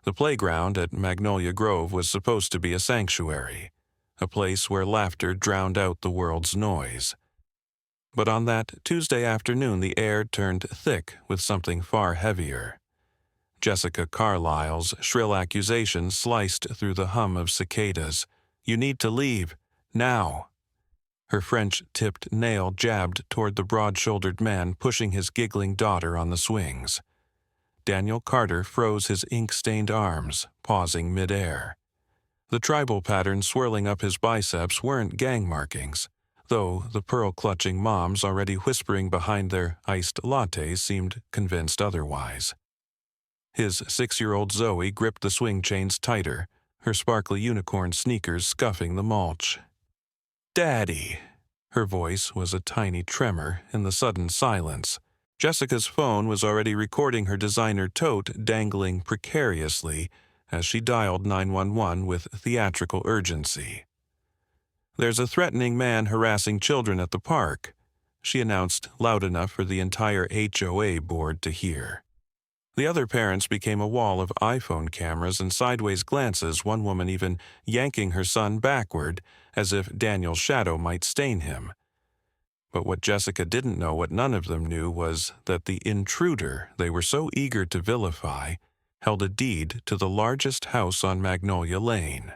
The playground at Magnolia Grove was supposed to be a sanctuary, a place where laughter drowned out the world's noise. But on that Tuesday afternoon the air turned thick with something far heavier. Jessica Carlyle's shrill accusation sliced through the hum of cicadas. "You need to leave. Now." Her French-tipped nail jabbed toward the broad-shouldered man pushing his giggling daughter on the swings. Daniel Carter froze his ink-stained arms, pausing mid-air. The tribal patterns swirling up his biceps weren't gang markings, though the pearl-clutching moms already whispering behind their iced lattes seemed convinced otherwise. His 6-year-old Zoe gripped the swing chains tighter, her sparkly unicorn sneakers scuffing the mulch. "Daddy!" Her voice was a tiny tremor in the sudden silence. Jessica's phone was already recording her designer tote dangling precariously as she dialed 911 with theatrical urgency. "There's a threatening man harassing children at the park," she announced loud enough for the entire HOA board to hear. The other parents became a wall of iPhone cameras and sideways glances, one woman even yanking her son backward as if Daniel's shadow might stain him. But what Jessica didn't know, what none of them knew, was that the intruder they were so eager to vilify held a deed to the largest house on Magnolia Lane.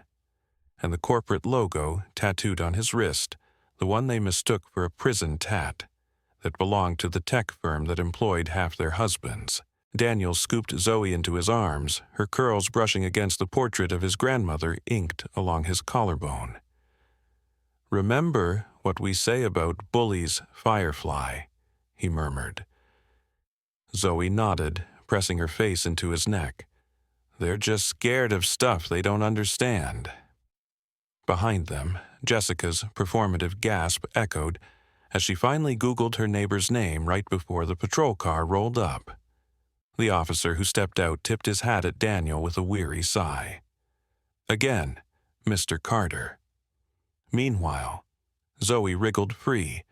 And the corporate logo tattooed on his wrist, the one they mistook for a prison tat, that belonged to the tech firm that employed half their husbands. Daniel scooped Zoe into his arms, her curls brushing against the portrait of his grandmother inked along his collarbone. "Remember what we say about bullies, Firefly," he murmured. Zoe nodded, pressing her face into his neck. "They're just scared of stuff they don't understand." Behind them, Jessica's performative gasp echoed as she finally Googled her neighbor's name right before the patrol car rolled up. The officer who stepped out tipped his hat at Daniel with a weary sigh. Again, Mr. Carter. Meanwhile, Zoe wriggled free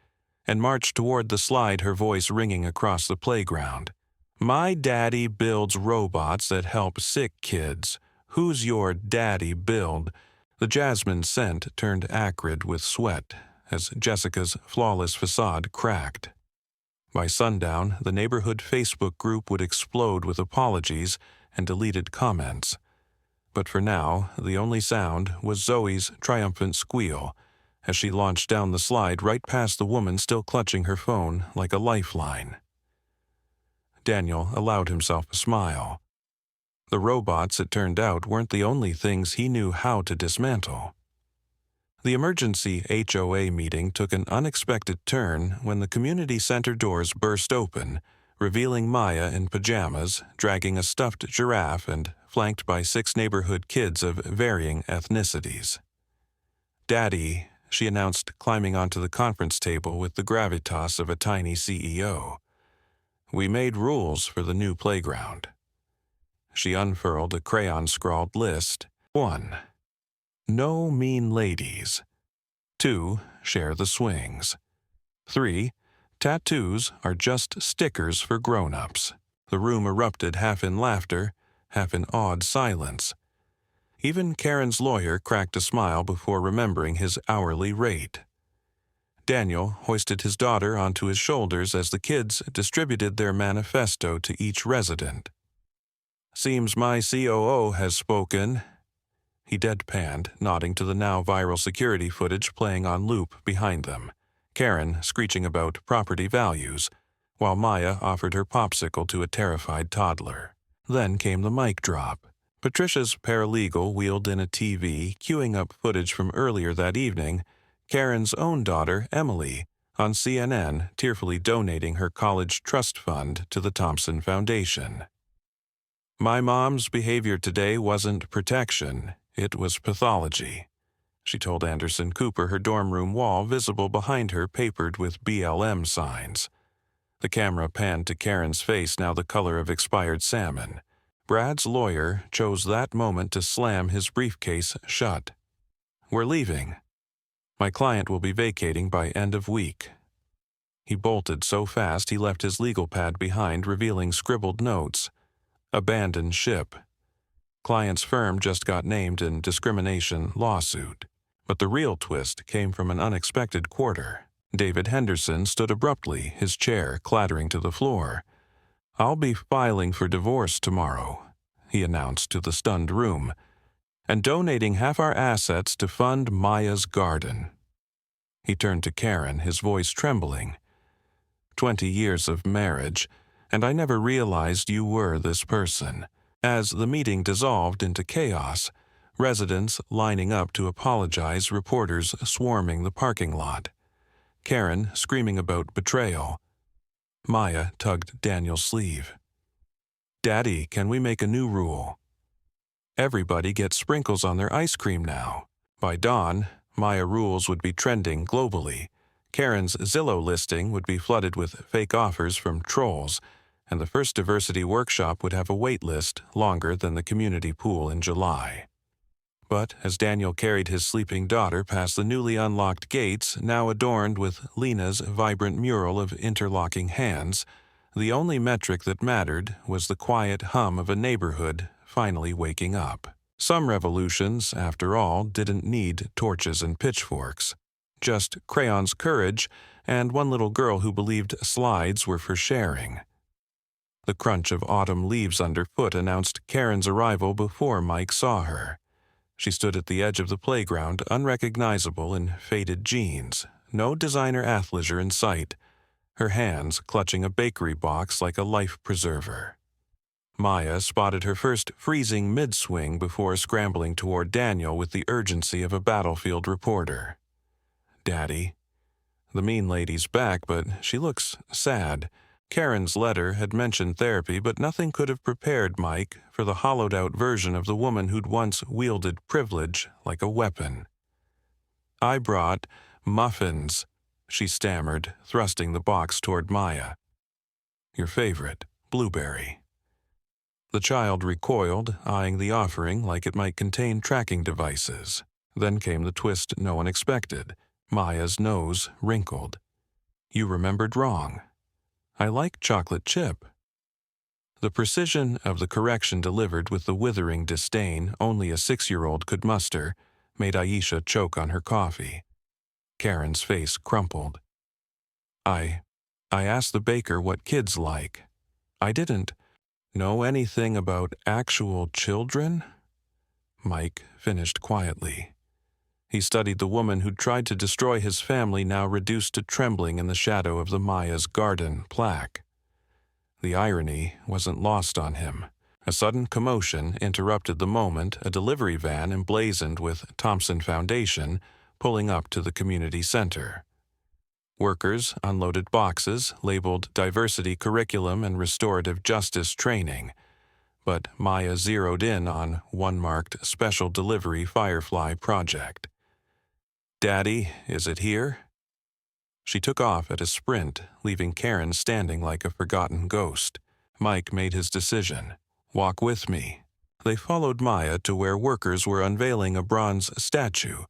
and marched toward the slide, her voice ringing across the playground. "My daddy builds robots that help sick kids. Who's your daddy build?" The jasmine scent turned acrid with sweat as Jessica's flawless facade cracked. By sundown, the neighborhood Facebook group would explode with apologies and deleted comments. But for now, the only sound was Zoe's triumphant squeal as she launched down the slide right past the woman still clutching her phone like a lifeline. Daniel allowed himself a smile. The robots, it turned out, weren't the only things he knew how to dismantle. The emergency HOA meeting took an unexpected turn when the community center doors burst open, revealing Maya in pajamas, dragging a stuffed giraffe and flanked by 6 neighborhood kids of varying ethnicities. "Daddy," she announced, climbing onto the conference table with the gravitas of a tiny CEO. "We made rules for the new playground." She unfurled a crayon-scrawled list. 1. No mean ladies. 2. Share the swings. 3. Tattoos are just stickers for grown-ups. The room erupted half in laughter, half in awed silence. Even Karen's lawyer cracked a smile before remembering his hourly rate. Daniel hoisted his daughter onto his shoulders as the kids distributed their manifesto to each resident. "Seems my COO has spoken." He deadpanned, nodding to the now viral security footage playing on loop behind them, Karen screeching about property values, while Maya offered her popsicle to a terrified toddler. Then came the mic drop. Patricia's paralegal wheeled in a TV, queuing up footage from earlier that evening, Karen's own daughter, Emily, on CNN, tearfully donating her college trust fund to the Thompson Foundation. "My mom's behavior today wasn't protection. It was pathology," she told Anderson Cooper, her dorm room wall visible behind her papered with BLM signs. The camera panned to Karen's face, now the color of expired salmon. Brad's lawyer chose that moment to slam his briefcase shut. "We're leaving. My client will be vacating by end of week." He bolted so fast he left his legal pad behind, revealing scribbled notes. "Abandon ship." Client's firm just got named in discrimination lawsuit. But the real twist came from an unexpected quarter. David Henderson stood abruptly, his chair clattering to the floor. "I'll be filing for divorce tomorrow," he announced to the stunned room, "and donating half our assets to fund Maya's garden." He turned to Karen, his voice trembling. 20 years of marriage, and I never realized you were this person." As the meeting dissolved into chaos, residents lining up to apologize, reporters swarming the parking lot, Karen screaming about betrayal. Maya tugged Daniel's sleeve. "Daddy, can we make a new rule? Everybody gets sprinkles on their ice cream now." By dawn, Maya rules would be trending globally. Karen's Zillow listing would be flooded with fake offers from trolls, and the first diversity workshop would have a wait list longer than the community pool in July. But as Daniel carried his sleeping daughter past the newly unlocked gates, now adorned with Lena's vibrant mural of interlocking hands, the only metric that mattered was the quiet hum of a neighborhood finally waking up. Some revolutions, after all, didn't need torches and pitchforks. Just crayons, courage, and one little girl who believed slides were for sharing. The crunch of autumn leaves underfoot announced Karen's arrival before Mike saw her. She stood at the edge of the playground, unrecognizable in faded jeans, no designer athleisure in sight, her hands clutching a bakery box like a life preserver. Maya spotted her first freezing mid-swing before scrambling toward Daniel with the urgency of a battlefield reporter. "Daddy, the mean lady's back, but she looks sad." Karen's letter had mentioned therapy, but nothing could have prepared Mike for the hollowed-out version of the woman who'd once wielded privilege like a weapon. "I brought muffins," she stammered, thrusting the box toward Maya. "Your favorite, blueberry." The child recoiled, eyeing the offering like it might contain tracking devices. Then came the twist no one expected. Maya's nose wrinkled. "You remembered wrong. I like chocolate chip." The precision of the correction delivered with the withering disdain only a 6-year-old could muster made Aisha choke on her coffee. Karen's face crumpled. I asked the baker what kids like. I didn't know anything about actual children," Mike finished quietly. He studied the woman who'd tried to destroy his family, now reduced to trembling in the shadow of the Maya's garden plaque. The irony wasn't lost on him. A sudden commotion interrupted the moment, a delivery van emblazoned with Thompson Foundation pulling up to the community center. Workers unloaded boxes labeled Diversity Curriculum and Restorative Justice Training, but Maya zeroed in on one marked Special Delivery Firefly Project. "Daddy, is it here?" She took off at a sprint, leaving Karen standing like a forgotten ghost. Mike made his decision. "Walk with me." They followed Maya to where workers were unveiling a bronze statue,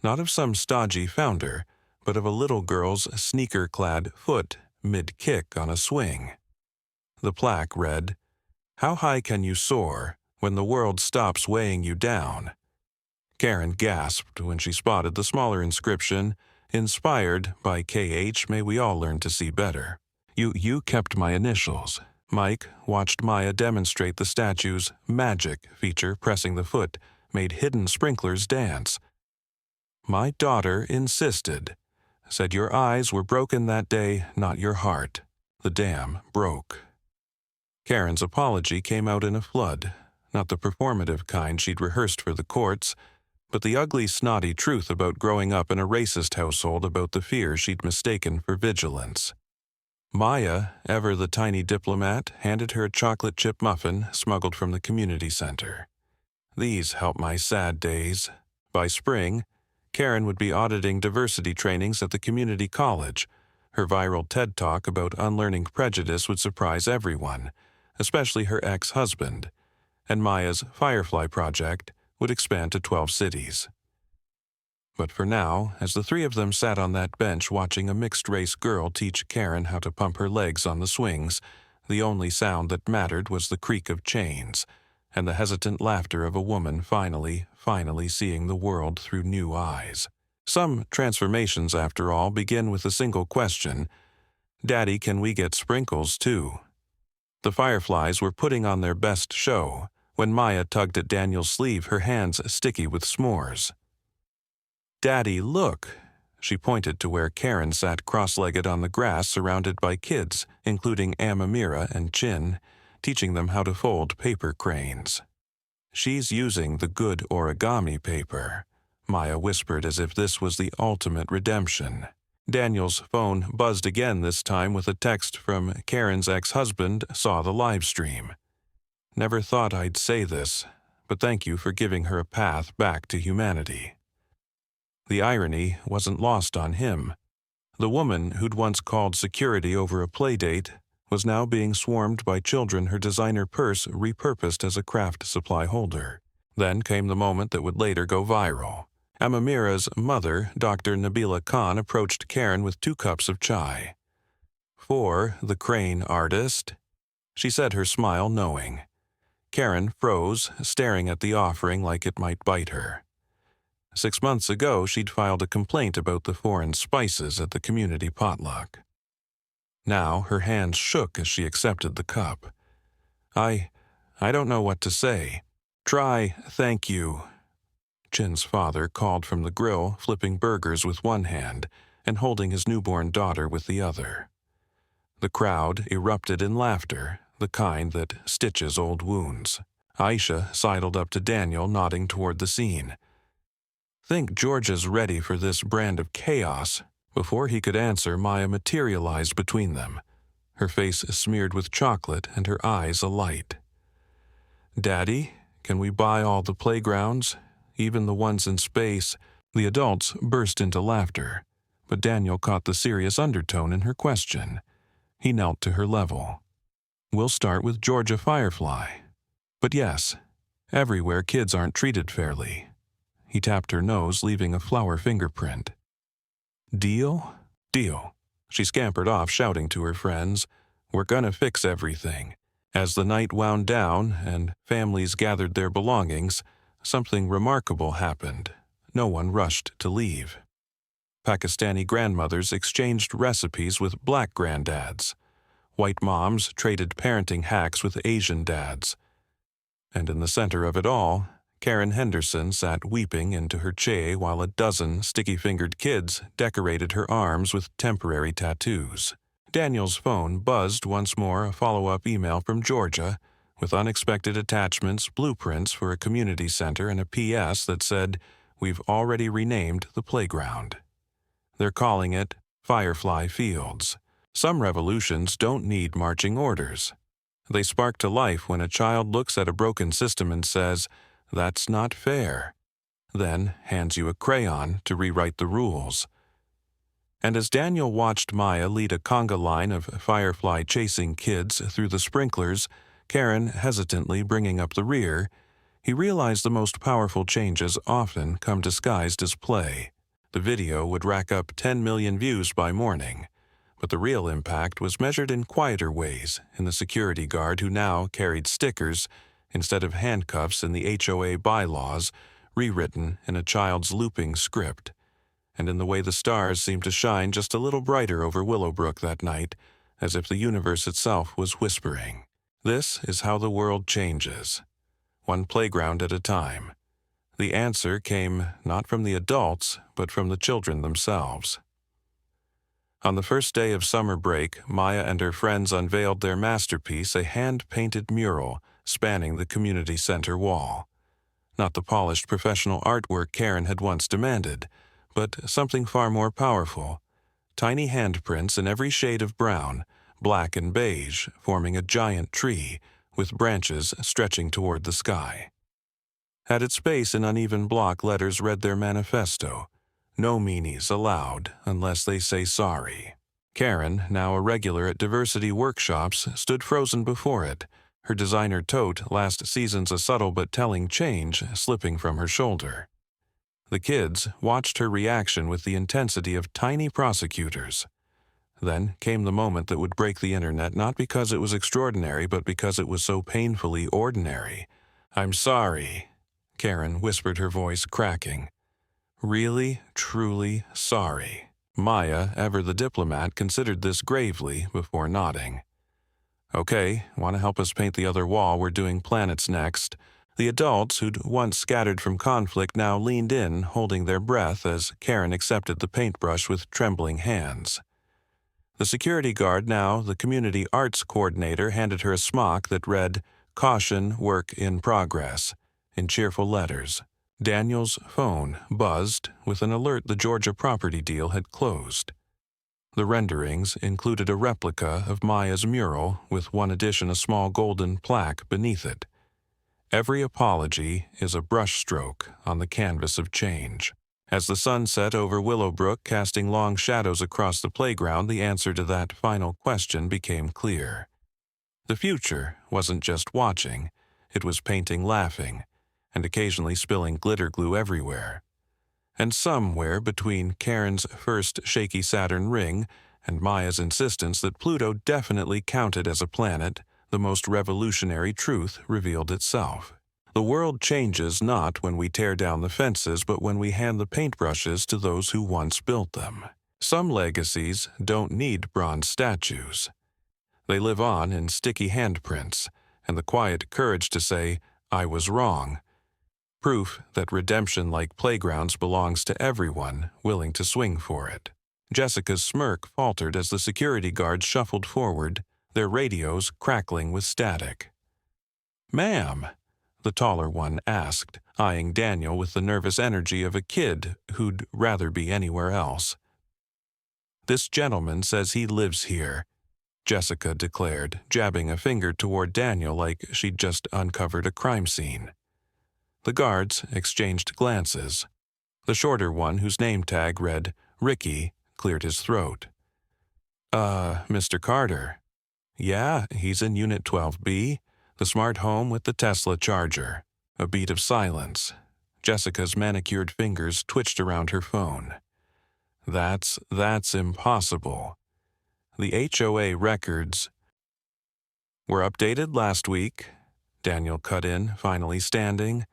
not of some stodgy founder, but of a little girl's sneaker-clad foot mid-kick on a swing. The plaque read, "How high can you soar when the world stops weighing you down?" Karen gasped when she spotted the smaller inscription, "Inspired by KH, may we all learn to see better." You kept my initials." Mike watched Maya demonstrate the statue's magic feature, pressing the foot, made hidden sprinklers dance. "My daughter insisted. Said your eyes were broken that day, not your heart. The dam broke." Karen's apology came out in a flood, not the performative kind she'd rehearsed for the courts, but the ugly, snotty truth about growing up in a racist household, about the fear she'd mistaken for vigilance. Maya, ever the tiny diplomat, handed her a chocolate chip muffin smuggled from the community center. "These help my sad days." By spring, Karen would be auditing diversity trainings at the community college. Her viral TED Talk about unlearning prejudice would surprise everyone, especially her ex-husband, and Maya's Firefly Project would expand to 12 cities. But for now, as the three of them sat on that bench watching a mixed-race girl teach Karen how to pump her legs on the swings, the only sound that mattered was the creak of chains, and the hesitant laughter of a woman finally seeing the world through new eyes. Some transformations, after all, begin with a single question: "Daddy, can we get sprinkles too?" The fireflies were putting on their best show when Maya tugged at Daniel's sleeve, her hands sticky with s'mores. "Daddy, look!" She pointed to where Karen sat cross-legged on the grass surrounded by kids, including Amamira and Chin, teaching them how to fold paper cranes. "She's using the good origami paper," Maya whispered as if this was the ultimate redemption. Daniel's phone buzzed again, this time with a text from Karen's ex-husband. Saw the live stream. "Never thought I'd say this, but thank you for giving her a path back to humanity." The irony wasn't lost on him. The woman who'd once called security over a playdate was now being swarmed by children, her designer purse repurposed as a craft supply holder. Then came the moment that would later go viral. Amamira's mother, Dr. Nabila Khan, approached Karen with 2 cups of chai. "For the crane artist?" she said, her smile knowing. Karen froze, staring at the offering like it might bite her. 6 months ago, she'd filed a complaint about the foreign spices at the community potluck. Now her hands shook as she accepted the cup. I don't know what to say. Try thank you." Chin's father called from the grill, flipping burgers with one hand and holding his newborn daughter with the other. The crowd erupted in laughter, the kind that stitches old wounds. Aisha sidled up to Daniel, nodding toward the scene. "Think Georgia's ready for this brand of chaos?" Before he could answer, Maya materialized between them, her face smeared with chocolate and her eyes alight. "Daddy, can we buy all the playgrounds, even the ones in space?" The adults burst into laughter, but Daniel caught the serious undertone in her question. He knelt to her level. "We'll start with Georgia Firefly. But yes, everywhere kids aren't treated fairly." He tapped her nose, leaving a flower fingerprint. "Deal? Deal." She scampered off, shouting to her friends, "We're gonna fix everything." As the night wound down and families gathered their belongings, something remarkable happened. No one rushed to leave. Pakistani grandmothers exchanged recipes with black granddads. White moms traded parenting hacks with Asian dads. And in the center of it all, Karen Henderson sat weeping into her chair while a dozen sticky-fingered kids decorated her arms with temporary tattoos. Daniel's phone buzzed once more, a follow-up email from Georgia, with unexpected attachments, blueprints for a community center, and a PS that said, "We've already renamed the playground. They're calling it Firefly Fields." Some revolutions don't need marching orders. They spark to life when a child looks at a broken system and says, "That's not fair," then hands you a crayon to rewrite the rules. And as Daniel watched Maya lead a conga line of firefly-chasing kids through the sprinklers, Karen hesitantly bringing up the rear, he realized the most powerful changes often come disguised as play. The video would rack up 10 million views by morning, but the real impact was measured in quieter ways, in the security guard who now carried stickers instead of handcuffs in the HOA bylaws, rewritten in a child's looping script, and in the way the stars seemed to shine just a little brighter over Willowbrook that night, as if the universe itself was whispering. This is how the world changes, one playground at a time. The answer came not from the adults, but from the children themselves. On the first day of summer break, Maya and her friends unveiled their masterpiece, a hand-painted mural spanning the community center wall. Not the polished professional artwork Karen had once demanded, but something far more powerful. Tiny handprints in every shade of brown, black and beige, forming a giant tree with branches stretching toward the sky. At its base, in uneven block letters read their manifesto: "No meanies allowed unless they say sorry." Karen, now a regular at diversity workshops, stood frozen before it, her designer tote, last season's a subtle but telling change, slipping from her shoulder. The kids watched her reaction with the intensity of tiny prosecutors. Then came the moment that would break the internet, not because it was extraordinary, but because it was so painfully ordinary. "I'm sorry," Karen whispered, her voice cracking. "Really, truly sorry." Maya, ever the diplomat, considered this gravely before nodding. "Okay, want to help us paint the other wall? We're doing planets next." The adults who'd once scattered from conflict now leaned in, holding their breath as Karen accepted the paintbrush with trembling hands. The security guard, now the community arts coordinator, handed her a smock that read, "Caution, work in progress," in cheerful letters. Daniel's phone buzzed with an alert the Georgia property deal had closed. The renderings included a replica of Maya's mural, with one addition a small golden plaque beneath it. Every apology is a brushstroke on the canvas of change. As the sun set over Willowbrook, casting long shadows across the playground, the answer to that final question became clear. The future wasn't just watching, it was painting, laughing, and occasionally spilling glitter glue everywhere. And somewhere between Karen's first shaky Saturn ring and Maya's insistence that Pluto definitely counted as a planet, the most revolutionary truth revealed itself. The world changes not when we tear down the fences, but when we hand the paintbrushes to those who once built them. Some legacies don't need bronze statues. They live on in sticky handprints and the quiet courage to say, "I was wrong." Proof that redemption, like playgrounds, belongs to everyone willing to swing for it. Jessica's smirk faltered as the security guards shuffled forward, their radios crackling with static. "Ma'am," the taller one asked, eyeing Daniel with the nervous energy of a kid who'd rather be anywhere else. "This gentleman says he lives here," Jessica declared, jabbing a finger toward Daniel like she'd just uncovered a crime scene. The guards exchanged glances. The shorter one, whose name tag read Ricky, cleared his throat. Mr. Carter." "Yeah, he's in Unit 12B, the smart home with the Tesla charger." A beat of silence. Jessica's manicured fingers twitched around her phone. That's impossible. The HOA records were updated last week," Daniel cut in, finally standing.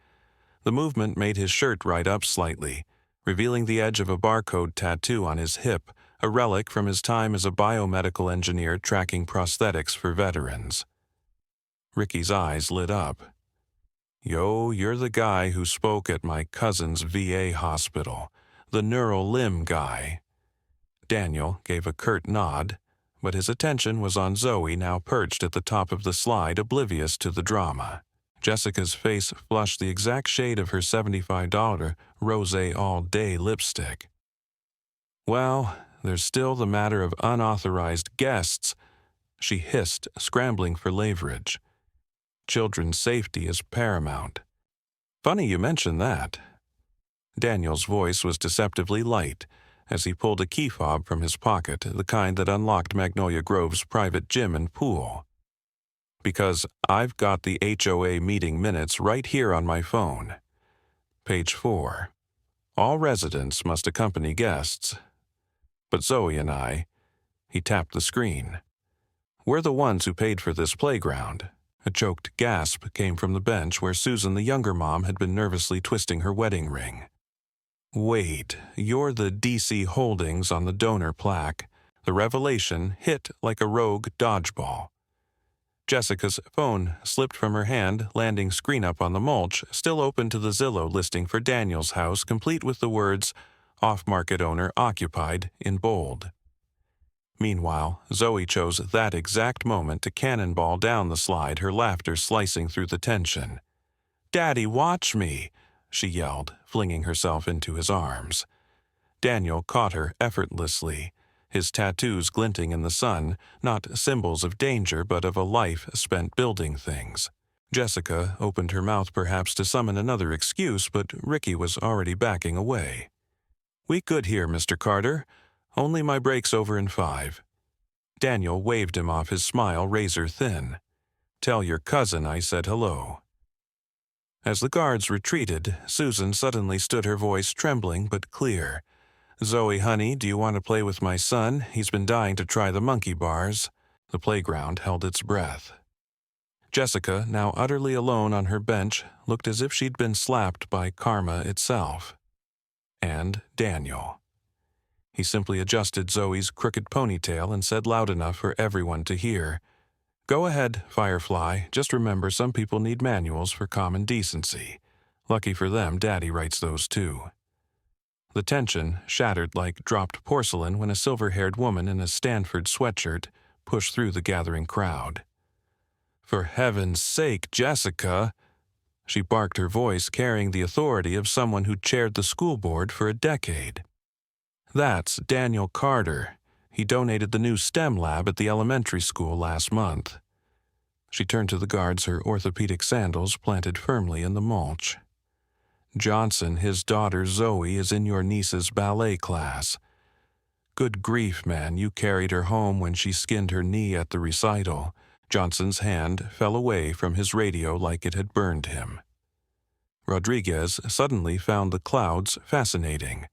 The movement made his shirt right up slightly, revealing the edge of a barcode tattoo on his hip, a relic from his time as a biomedical engineer tracking prosthetics for veterans. Ricky's eyes lit up. "Yo, you're the guy who spoke at my cousin's VA hospital, the neural limb guy." Daniel gave a curt nod, but his attention was on Zoe, now perched at the top of the slide, oblivious to the drama. Jessica's face flushed the exact shade of her $75 Rosé All Day lipstick. "Well, there's still the matter of unauthorized guests," she hissed, scrambling for leverage. "Children's safety is paramount." "Funny you mention that." Daniel's voice was deceptively light as he pulled a key fob from his pocket, the kind that unlocked Magnolia Grove's private gym and pool. "Because I've got the HOA meeting minutes right here on my phone. Page 4. All residents must accompany guests. But Zoe and I," he tapped the screen, "we're the ones who paid for this playground." A choked gasp came from the bench where Susan, the younger mom, had been nervously twisting her wedding ring. "Wait, you're the DC Holdings on the donor plaque." The revelation hit like a rogue dodgeball. Jessica's phone slipped from her hand, landing screen up on the mulch, still open to the Zillow listing for Daniel's house, complete with the words, "Off-market owner occupied," in bold. Meanwhile, Zoe chose that exact moment to cannonball down the slide, her laughter slicing through the tension. "Daddy, watch me!" she yelled, flinging herself into his arms. Daniel caught her effortlessly, his tattoos glinting in the sun, not symbols of danger but of a life spent building things. Jessica opened her mouth perhaps to summon another excuse, but Ricky was already backing away. "We good here, Mr. Carter. Only my break's over in 5. Daniel waved him off, his smile razor thin. "Tell your cousin I said hello." As the guards retreated, Susan suddenly stood, her voice trembling but clear. "Zoe, honey, do you want to play with my son? He's been dying to try the monkey bars." The playground held its breath. Jessica, now utterly alone on her bench, looked as if she'd been slapped by karma itself. And Daniel. He simply adjusted Zoe's crooked ponytail and said loud enough for everyone to hear, "Go ahead, Firefly. Just remember some people need manuals for common decency. Lucky for them, Daddy writes those too." The tension shattered like dropped porcelain when a silver-haired woman in a Stanford sweatshirt pushed through the gathering crowd. "For heaven's sake, Jessica!" She barked, her voice carrying the authority of someone who chaired the school board for a decade. "That's Daniel Carter. He donated the new STEM lab at the elementary school last month." She turned to the guards, her orthopedic sandals planted firmly in the mulch. "Johnson, his daughter Zoe, is in your niece's ballet class. Good grief, man, you carried her home when she skinned her knee at the recital." Johnson's hand fell away from his radio like it had burned him. Rodriguez suddenly found the clouds fascinating.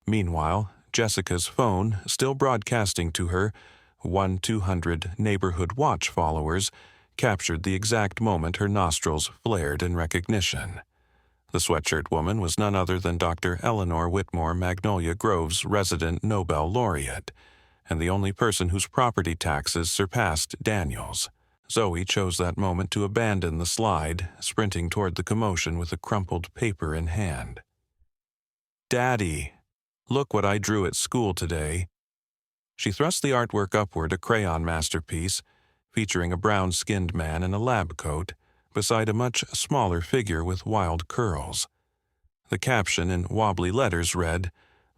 Meanwhile, Jessica's phone, still broadcasting to her 1-200 neighborhood watch followers, captured the exact moment her nostrils flared in recognition. The sweatshirt woman was none other than Dr. Eleanor Whitmore, Magnolia Grove's resident Nobel laureate, and the only person whose property taxes surpassed Daniel's. Zoe chose that moment to abandon the slide, sprinting toward the commotion with a crumpled paper in hand. "Daddy, look what I drew at school today." She thrust the artwork upward, a crayon masterpiece, featuring a brown-skinned man in a lab coat, beside a much smaller figure with wild curls. The caption in wobbly letters read,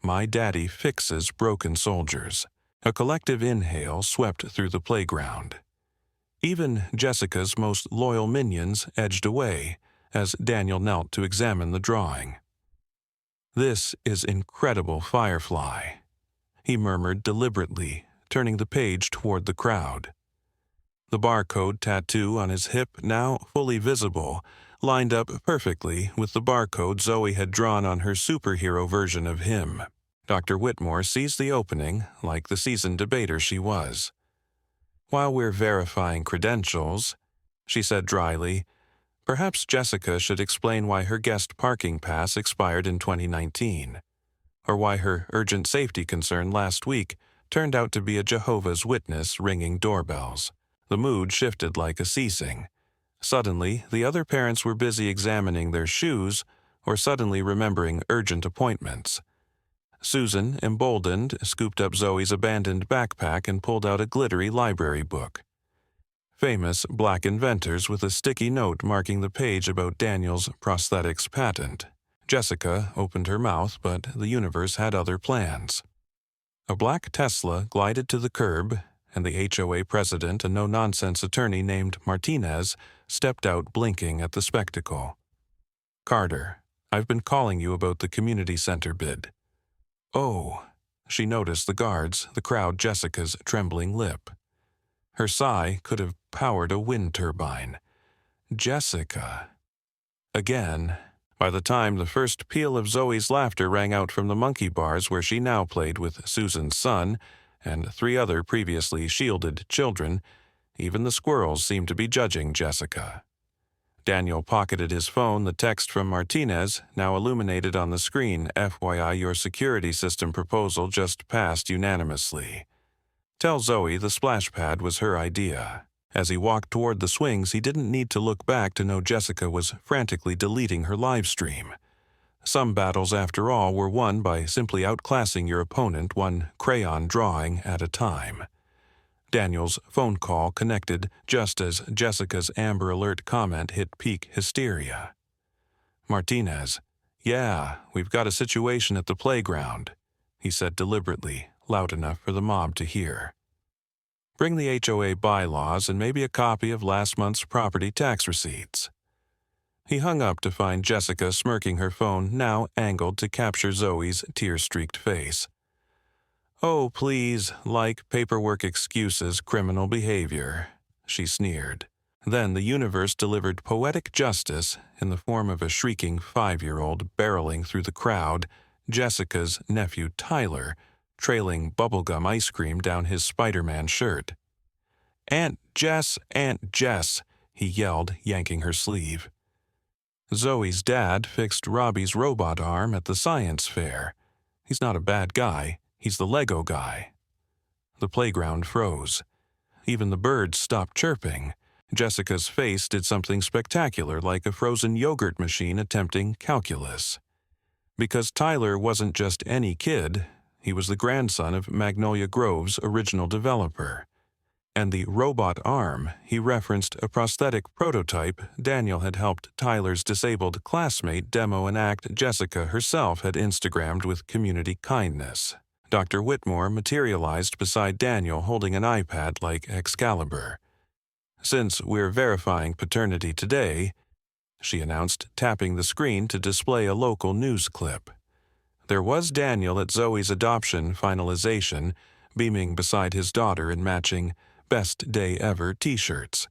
"My daddy fixes broken soldiers." A collective inhale swept through the playground. Even Jessica's most loyal minions edged away as Daniel knelt to examine the drawing. "This is incredible, Firefly," he murmured deliberately, turning the page toward the crowd. The barcode tattoo on his hip, now fully visible, lined up perfectly with the barcode Zoe had drawn on her superhero version of him. Dr. Whitmore seized the opening, like the seasoned debater she was. "While we're verifying credentials," she said dryly, "perhaps Jessica should explain why her guest parking pass expired in 2019, or why her urgent safety concern last week turned out to be a Jehovah's Witness ringing doorbells." The mood shifted like a ceasing. Suddenly, the other parents were busy examining their shoes or suddenly remembering urgent appointments. Susan, emboldened, scooped up Zoe's abandoned backpack and pulled out a glittery library book. Famous black inventors with a sticky note marking the page about Daniel's prosthetics patent. Jessica opened her mouth, but the universe had other plans. A black Tesla glided to the curb, and the HOA president, a no-nonsense attorney named Martinez, stepped out blinking at the spectacle. "Carter, I've been calling you about the community center bid." "Oh," she noticed the guards, the crowd Jessica's trembling lip. Her sigh could have powered a wind turbine. "Jessica." Again. By the time the first peal of Zoe's laughter rang out from the monkey bars where she now played with Susan's son and 3 other previously shielded children, even the squirrels seemed to be judging Jessica. Daniel pocketed his phone, the text from Martinez, now illuminated on the screen, "FYI, your security system proposal just passed unanimously. Tell Zoe the splash pad was her idea." As he walked toward the swings, he didn't need to look back to know Jessica was frantically deleting her live stream. Some battles, after all, were won by simply outclassing your opponent one crayon drawing at a time. Daniel's phone call connected just as Jessica's Amber Alert comment hit peak hysteria. "Martinez, yeah, we've got a situation at the playground," he said deliberately, loud enough for the mob to hear. "Bring the HOA bylaws and maybe a copy of last month's property tax receipts." He hung up to find Jessica smirking, her phone now angled to capture Zoe's tear-streaked face. "Oh, please, like paperwork excuses criminal behavior," she sneered. Then the universe delivered poetic justice in the form of a shrieking 5-year-old barreling through the crowd, Jessica's nephew Tyler, trailing bubblegum ice cream down his Spider-Man shirt. Aunt Jess, he yelled, yanking her sleeve. Zoe's dad fixed Robbie's robot arm at the science fair. He's not a bad guy, he's the Lego guy. The playground froze. Even the birds stopped chirping. Jessica's face did something spectacular, like a frozen yogurt machine attempting calculus. Because Tyler wasn't just any kid, he was the grandson of Magnolia Grove's original developer. And the robot arm, he referenced a prosthetic prototype Daniel had helped Tyler's disabled classmate demo an act Jessica herself had Instagrammed with community kindness. Dr. Whitmore materialized beside Daniel holding an iPad like Excalibur. "Since we're verifying paternity today," she announced, tapping the screen to display a local news clip. There was Daniel at Zoe's adoption finalization, beaming beside his daughter in matching Best Day Ever t-shirts.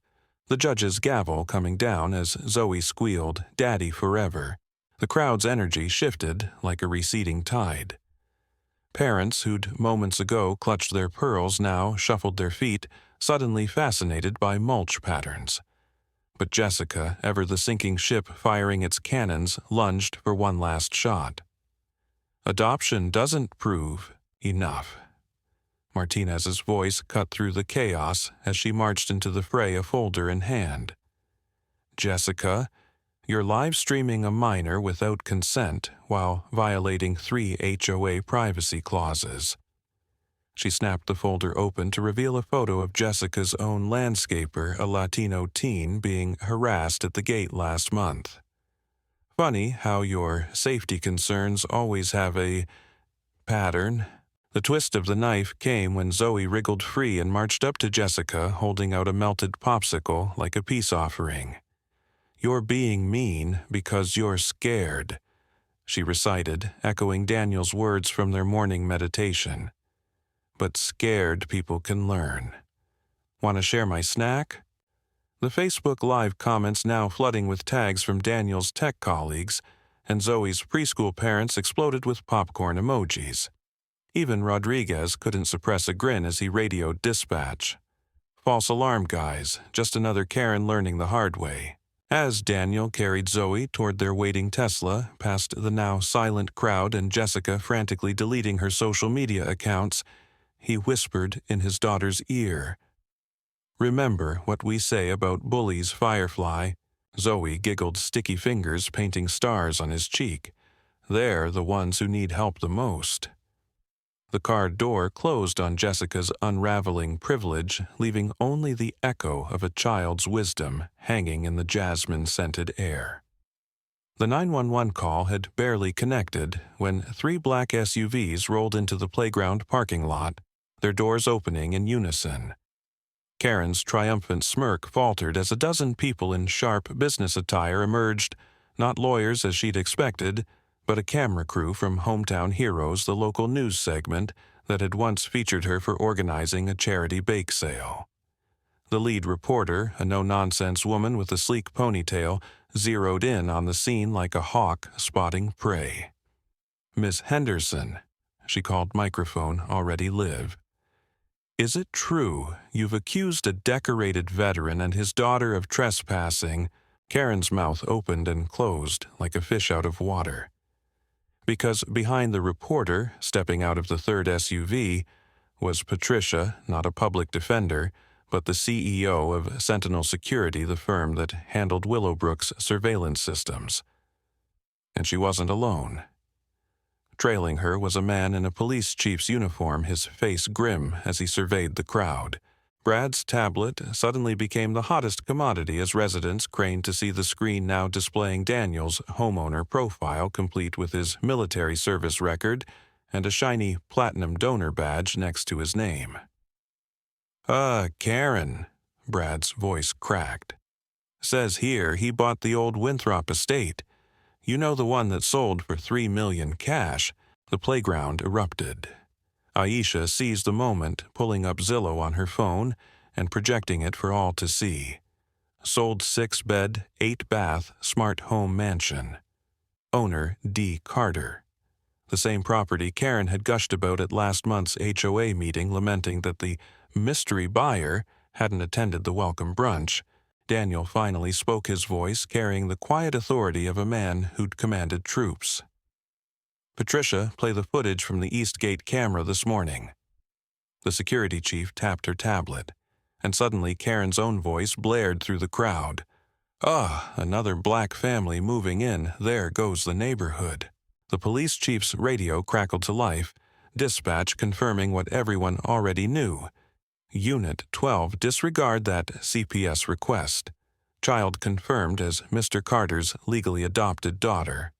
The judge's gavel coming down as Zoe squealed, "Daddy forever." The crowd's energy shifted like a receding tide. Parents who'd moments ago clutched their pearls now shuffled their feet, suddenly fascinated by mulch patterns. But Jessica, ever the sinking ship firing its cannons, lunged for one last shot. Adoption doesn't prove enough. Martinez's voice cut through the chaos as she marched into the fray, a folder in hand. "Jessica, you're live-streaming a minor without consent while violating 3 HOA privacy clauses." She snapped the folder open to reveal a photo of Jessica's own landscaper, a Latino teen, being harassed at the gate last month. "Funny how your safety concerns always have a pattern." The twist of the knife came when Zoe wriggled free and marched up to Jessica, holding out a melted popsicle like a peace offering. "You're being mean because you're scared," she recited, echoing Daniel's words from their morning meditation. "But scared people can learn. Want to share my snack?" The Facebook Live comments now flooding with tags from Daniel's tech colleagues, and Zoe's preschool parents exploded with popcorn emojis. Even Rodriguez couldn't suppress a grin as he radioed dispatch. "False alarm, guys. Just another Karen learning the hard way." As Daniel carried Zoe toward their waiting Tesla, past the now silent crowd and Jessica frantically deleting her social media accounts, he whispered in his daughter's ear, "Remember what we say about bullies, Firefly." Zoe giggled, sticky fingers painting stars on his cheek. "They're the ones who need help the most." The car door closed on Jessica's unraveling privilege, leaving only the echo of a child's wisdom hanging in the jasmine-scented air. The 911 call had barely connected when 3 black SUVs rolled into the playground parking lot, their doors opening in unison. Karen's triumphant smirk faltered as a dozen people in sharp business attire emerged, not lawyers as she'd expected, but a camera crew from Hometown Heroes, the local news segment that had once featured her for organizing a charity bake sale. The lead reporter, a no-nonsense woman with a sleek ponytail, zeroed in on the scene like a hawk spotting prey. "Miss Henderson," she called microphone already live. "Is it true you've accused a decorated veteran and his daughter of trespassing?" Karen's mouth opened and closed like a fish out of water. Because behind the reporter, stepping out of the third SUV, was Patricia, not a public defender, but the CEO of Sentinel Security, the firm that handled Willowbrook's surveillance systems. And she wasn't alone. Trailing her was a man in a police chief's uniform, his face grim as he surveyed the crowd. Brad's tablet suddenly became the hottest commodity as residents craned to see the screen now displaying Daniel's homeowner profile complete with his military service record and a shiny platinum donor badge next to his name. Karen," Brad's voice cracked. "Says here he bought the old Winthrop estate. You know, the one that sold for $3 million cash." The playground erupted. Aisha seized the moment, pulling up Zillow on her phone and projecting it for all to see. Sold 6-bed, 8-bath, smart home mansion. Owner D. Carter. The same property Karen had gushed about at last month's HOA meeting, lamenting that the mystery buyer hadn't attended the welcome brunch. Daniel finally spoke, his voice carrying the quiet authority of a man who'd commanded troops. "Patricia, play the footage from the East Gate camera this morning." The security chief tapped her tablet, and suddenly Karen's own voice blared through the crowd. "Ah, another black family moving in. There goes the neighborhood." The police chief's radio crackled to life, dispatch confirming what everyone already knew. Unit 12 disregard that CPS request. Child confirmed as Mr. Carter's legally adopted daughter.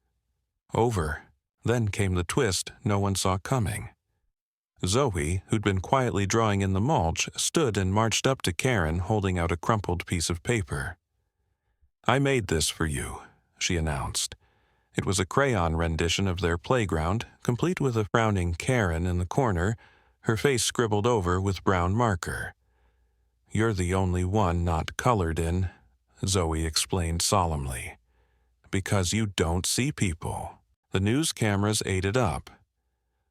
Over. Then came the twist no one saw coming. Zoe, who'd been quietly drawing in the mulch, stood and marched up to Karen holding out a crumpled piece of paper. "I made this for you," she announced. It was a crayon rendition of their playground, complete with a frowning Karen in the corner, her face scribbled over with brown marker. "You're the only one not colored in," Zoe explained solemnly. "Because you don't see people." The news cameras ate it up.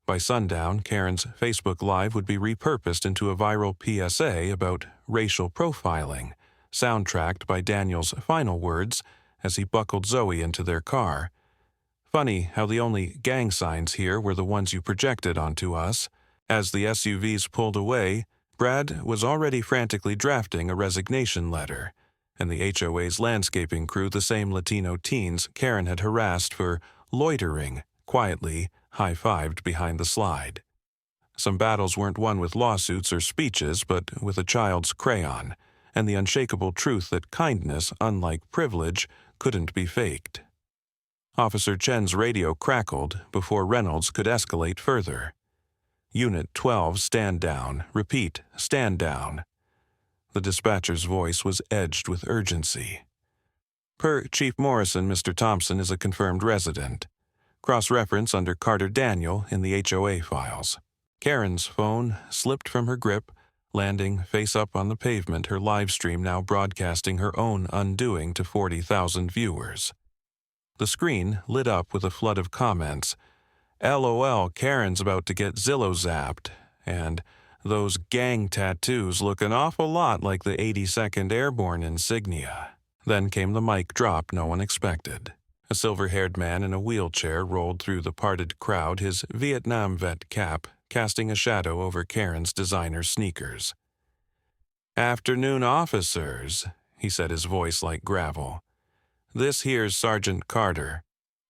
By sundown, Karen's Facebook Live would be repurposed into a viral PSA about racial profiling, soundtracked by Daniel's final words as he buckled Zoe into their car. "Funny how the only gang signs here were the ones you projected onto us." As the SUVs pulled away, Brad was already frantically drafting a resignation letter, and the HOA's landscaping crew the same Latino teens Karen had harassed for loitering, quietly high-fived behind the slide. Some battles weren't won with lawsuits or speeches, but with a child's crayon, and the unshakable truth that kindness, unlike privilege, couldn't be faked. Officer Chen's radio crackled before Reynolds could escalate further. "Unit 12, stand down. Repeat, stand down." The dispatcher's voice was edged with urgency. "Per Chief Morrison, Mr. Thompson is a confirmed resident. Cross-reference under Carter Daniel in the HOA files." Karen's phone slipped from her grip, landing face up on the pavement, her live stream now broadcasting her own undoing to 40,000 viewers. The screen lit up with a flood of comments. "LOL, Karen's about to get Zillow zapped," and "Those gang tattoos look an awful lot like the 82nd Airborne insignia." Then came the mic drop no one expected. A silver-haired man in a wheelchair rolled through the parted crowd, his Vietnam vet cap casting a shadow over Karen's designer sneakers. "Afternoon, officers," he said, his voice like gravel. "This here's Sergeant Carter.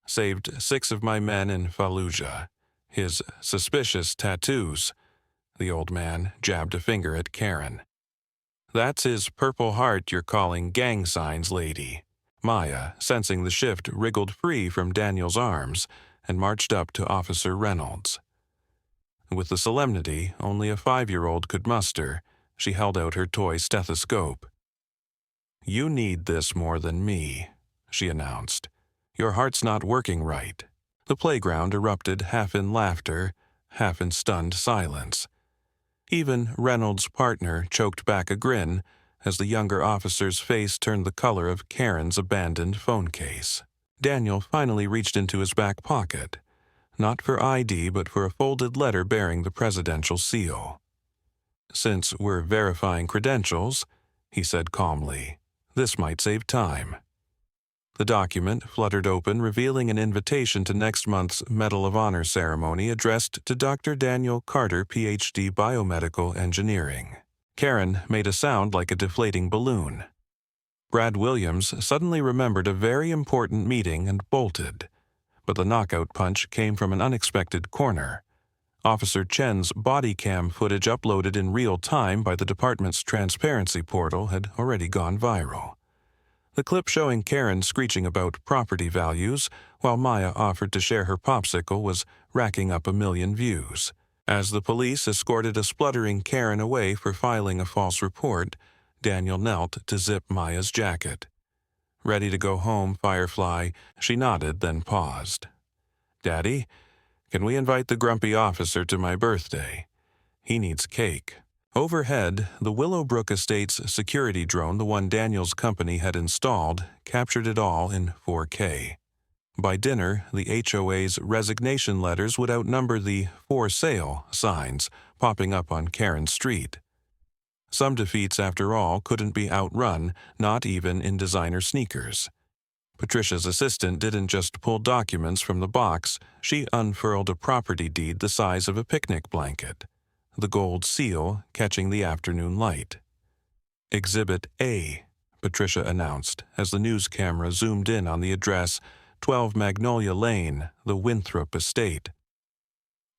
Saved 6 of my men in Fallujah. His suspicious tattoos." The old man jabbed a finger at Karen. "That's his Purple Heart you're calling gang signs, lady." Maya, sensing the shift, wriggled free from Daniel's arms and marched up to Officer Reynolds. With the solemnity only a 5-year-old could muster, she held out her toy stethoscope. "You need this more than me," she announced. "Your heart's not working right." The playground erupted half in laughter, half in stunned silence. Even Reynolds' partner choked back a grin as the younger officer's face turned the color of Karen's abandoned phone case. Daniel finally reached into his back pocket, not for ID but for a folded letter bearing the presidential seal. "Since we're verifying credentials," he said calmly, "this might save time." The document fluttered open, revealing an invitation to next month's Medal of Honor ceremony addressed to Dr. Daniel Carter, Ph.D. Biomedical Engineering. Karen made a sound like a deflating balloon. Brad Williams suddenly remembered a very important meeting and bolted. But the knockout punch came from an unexpected corner. Officer Chen's body cam footage uploaded in real time by the department's transparency portal had already gone viral. The clip showing Karen screeching about property values while Maya offered to share her popsicle was racking up 1 million views. As the police escorted a spluttering Karen away for filing a false report, Daniel knelt to zip Maya's jacket. Ready to go home, Firefly, she nodded, then paused. "Daddy, can we invite the grumpy officer to my birthday? He needs cake." Overhead, the Willowbrook Estates security drone, the one Daniel's company had installed, captured it all in 4K. By dinner, the HOA's resignation letters would outnumber the "for sale" signs popping up on Karen Street. Some defeats, after all, couldn't be outrun, not even in designer sneakers. Patricia's assistant didn't just pull documents from the box, she unfurled a property deed the size of a picnic blanket, the gold seal catching the afternoon light. Exhibit A, Patricia announced as the news camera zoomed in on the address, 12 Magnolia Lane, the Winthrop Estate.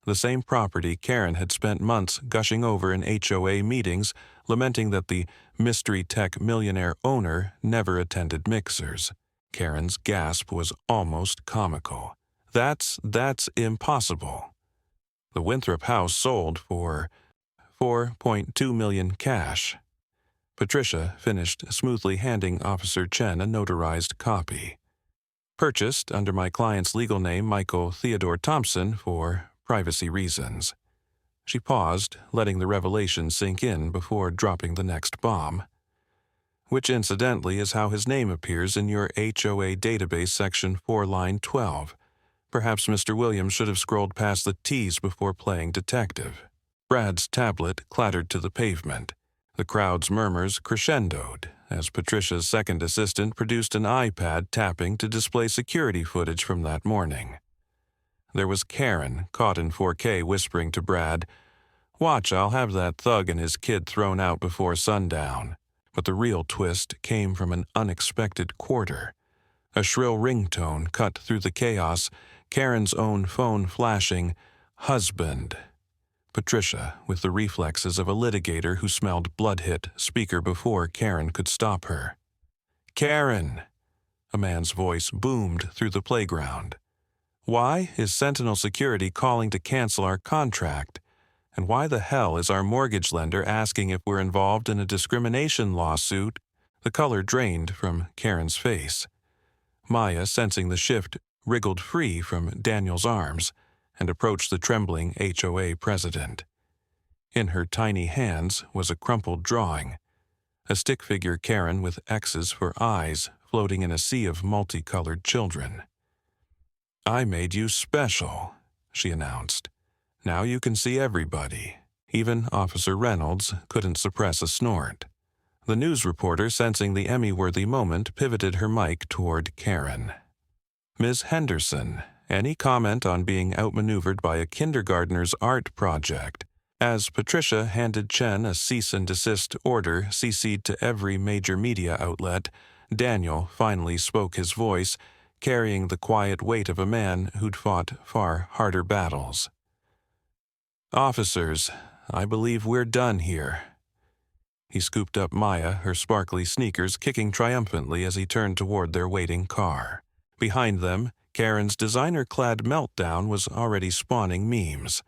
The same property Karen had spent months gushing over in HOA meetings, lamenting that the mystery tech millionaire owner never attended mixers. Karen's gasp was almost comical. That's impossible. The Winthrop house sold for $4.2 million cash. Patricia finished smoothly handing Officer Chen a notarized copy. Purchased under my client's legal name, Michael Theodore Thompson, for privacy reasons. She paused, letting the revelation sink in before dropping the next bomb. Which incidentally is how his name appears in your HOA database section 4 line 12. Perhaps Mr. Williams should have scrolled past the T's before playing detective. Brad's tablet clattered to the pavement. The crowd's murmurs crescendoed as Patricia's second assistant produced an iPad tapping to display security footage from that morning. There was Karen, caught in 4K, whispering to Brad, "Watch, I'll have that thug and his kid thrown out before sundown." But the real twist came from an unexpected quarter. A shrill ringtone cut through the chaos, Karen's own phone flashing, "Husband." Patricia, with the reflexes of a litigator who smelled blood, hit speaker before Karen could stop her. "Karen!" A man's voice boomed through the playground. "Why is Sentinel Security calling to cancel our contract? And why the hell is our mortgage lender asking if we're involved in a discrimination lawsuit?" The color drained from Karen's face. Maya, sensing the shift, wriggled free from Daniel's arms and approached the trembling HOA president. In her tiny hands was a crumpled drawing, a stick figure Karen with X's for eyes floating in a sea of multicolored children. "I made you special," she announced. "Now you can see everybody." Even Officer Reynolds couldn't suppress a snort. The news reporter, sensing the Emmy-worthy moment, pivoted her mic toward Karen. "Ms. Henderson, any comment on being outmaneuvered by a kindergartner's art project?" As Patricia handed Chen a cease and desist order CC'd to every major media outlet, Daniel finally spoke, his voice carrying the quiet weight of a man who'd fought far harder battles. "Officers, I believe we're done here." He scooped up Maya, her sparkly sneakers kicking triumphantly as he turned toward their waiting car. Behind them, Karen's designer-clad meltdown was already spawning memes.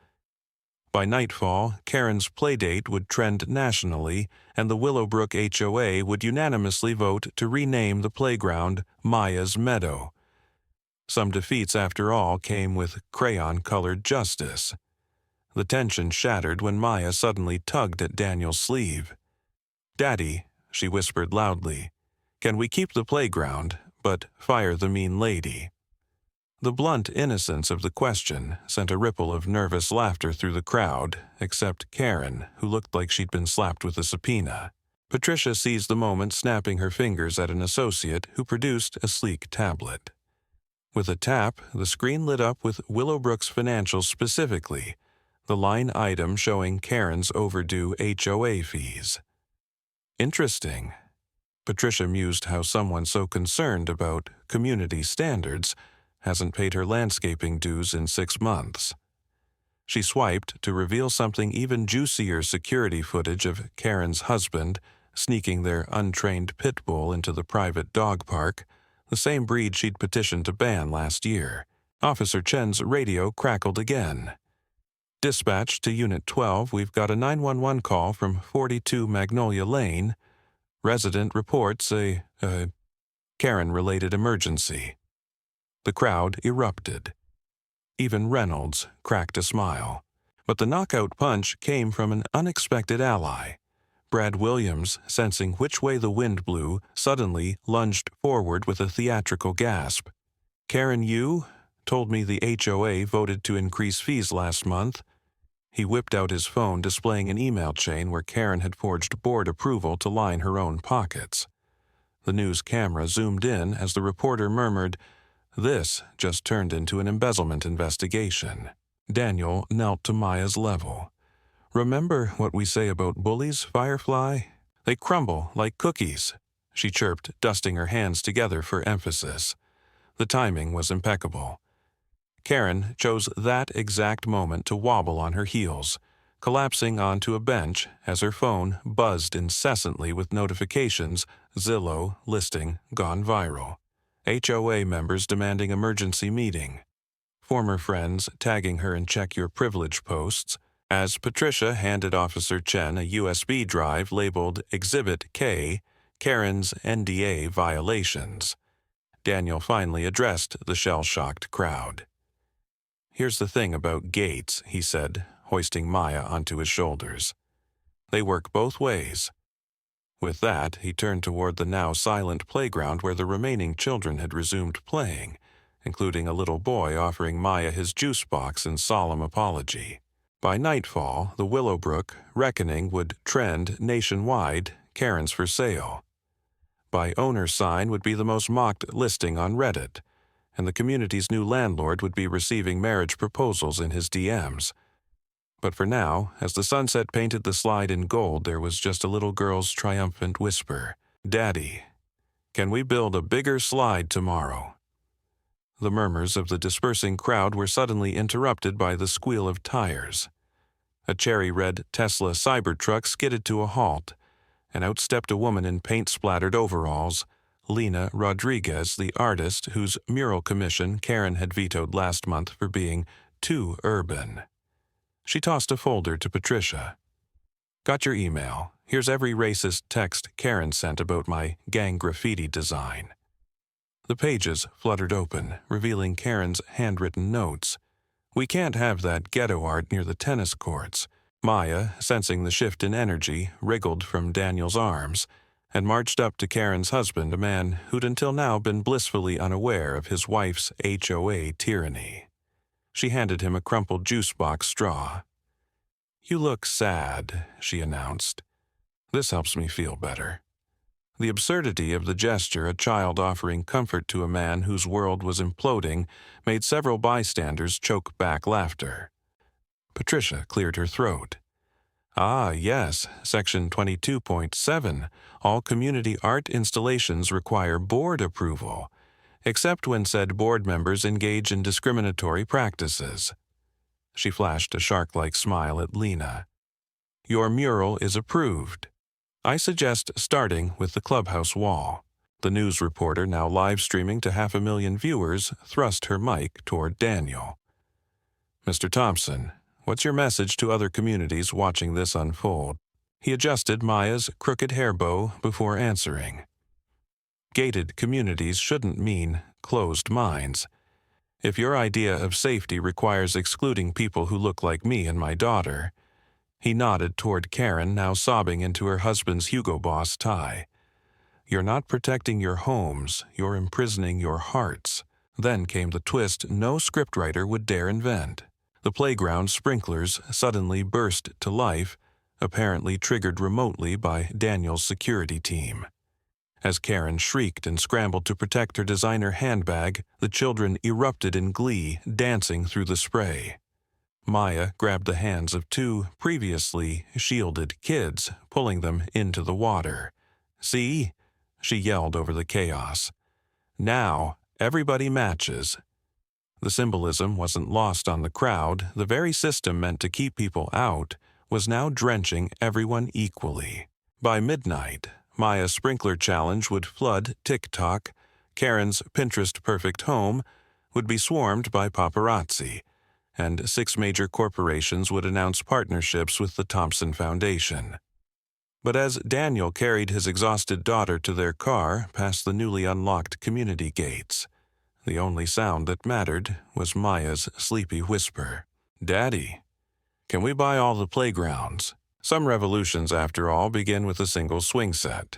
By nightfall, Karen's playdate would trend nationally, and the Willowbrook HOA would unanimously vote to rename the playground Maya's Meadow. Some defeats, after all, came with crayon-colored justice. The tension shattered when Maya suddenly tugged at Daniel's sleeve. "Daddy," she whispered loudly, "can we keep the playground, but fire the mean lady?" The blunt innocence of the question sent a ripple of nervous laughter through the crowd, except Karen, who looked like she'd been slapped with a subpoena. Patricia seized the moment, snapping her fingers at an associate who produced a sleek tablet. With a tap, the screen lit up with Willowbrook's financials specifically, the line item showing Karen's overdue HOA fees. Interesting. Patricia mused how someone so concerned about community standards hasn't paid her landscaping dues in 6 months. She swiped to reveal something even juicier: security footage of Karen's husband sneaking their untrained pit bull into the private dog park, the same breed she'd petitioned to ban last year. Officer Chen's radio crackled again. "Dispatch to Unit 12, we've got a 911 call from 42 Magnolia Lane. Resident reports a Karen-related emergency." The crowd erupted. Even Reynolds cracked a smile. But the knockout punch came from an unexpected ally. Brad Williams, sensing which way the wind blew, suddenly lunged forward with a theatrical gasp. "Karen, you told me the HOA voted to increase fees last month." He whipped out his phone, displaying an email chain where Karen had forged board approval to line her own pockets. The news camera zoomed in as the reporter murmured, "This just turned into an embezzlement investigation." Daniel knelt to Maya's level. "Remember what we say about bullies, Firefly? They crumble like cookies," she chirped, dusting her hands together for emphasis. The timing was impeccable. Karen chose that exact moment to wobble on her heels, collapsing onto a bench as her phone buzzed incessantly with notifications, Zillow listing gone viral, HOA members demanding emergency meeting, former friends tagging her in check your privilege posts, as Patricia handed Officer Chen a USB drive labeled Exhibit K, Karen's NDA violations. Daniel finally addressed the shell-shocked crowd. "Here's the thing about gates," he said, hoisting Maya onto his shoulders. "They work both ways." With that, he turned toward the now silent playground where the remaining children had resumed playing, including a little boy offering Maya his juice box in solemn apology. By nightfall, the Willowbrook reckoning would trend nationwide, Karen's for sale. By owner sign would be the most mocked listing on Reddit, and the community's new landlord would be receiving marriage proposals in his DMs. But for now, as the sunset painted the slide in gold, there was just a little girl's triumphant whisper, "Daddy, can we build a bigger slide tomorrow?" The murmurs of the dispersing crowd were suddenly interrupted by the squeal of tires. A cherry-red Tesla Cybertruck skidded to a halt, and out stepped a woman in paint-splattered overalls, Lena Rodriguez, the artist whose mural commission Karen had vetoed last month for being too urban. She tossed a folder to Patricia. "Got your email. Here's every racist text Karen sent about my gang graffiti design." The pages fluttered open, revealing Karen's handwritten notes. "We can't have that ghetto art near the tennis courts." Maya, sensing the shift in energy, wriggled from Daniel's arms and marched up to Karen's husband, a man who'd until now been blissfully unaware of his wife's HOA tyranny. She handed him a crumpled juice box straw. "You look sad," she announced. "This helps me feel better." The absurdity of the gesture, a child offering comfort to a man whose world was imploding, made several bystanders choke back laughter. Patricia cleared her throat. "Ah, yes, Section 22.7. All community art installations require board approval, except when said board members engage in discriminatory practices." She flashed a shark-like smile at Lena. "Your mural is approved. I suggest starting with the clubhouse wall." The news reporter, now live-streaming to 500,000 viewers, thrust her mic toward Daniel. "Mr. Thompson, what's your message to other communities watching this unfold?" He adjusted Maya's crooked hair bow before answering. "Gated communities shouldn't mean closed minds. If your idea of safety requires excluding people who look like me and my daughter—" He nodded toward Karen, now sobbing into her husband's Hugo Boss tie. "You're not protecting your homes, you're imprisoning your hearts." Then came the twist no scriptwriter would dare invent. The playground sprinklers suddenly burst to life, apparently triggered remotely by Daniel's security team. As Karen shrieked and scrambled to protect her designer handbag, the children erupted in glee, dancing through the spray. Maya grabbed the hands of two previously shielded kids, pulling them into the water. "See?" she yelled over the chaos. "Now, everybody matches." The symbolism wasn't lost on the crowd. The very system meant to keep people out was now drenching everyone equally. By midnight, Maya's sprinkler challenge would flood TikTok. Karen's Pinterest-perfect home would be swarmed by paparazzi, and 6 major corporations would announce partnerships with the Thompson Foundation. But as Daniel carried his exhausted daughter to their car past the newly unlocked community gates, the only sound that mattered was Maya's sleepy whisper, "Daddy, can we buy all the playgrounds?" Some revolutions, after all, begin with a single swing set.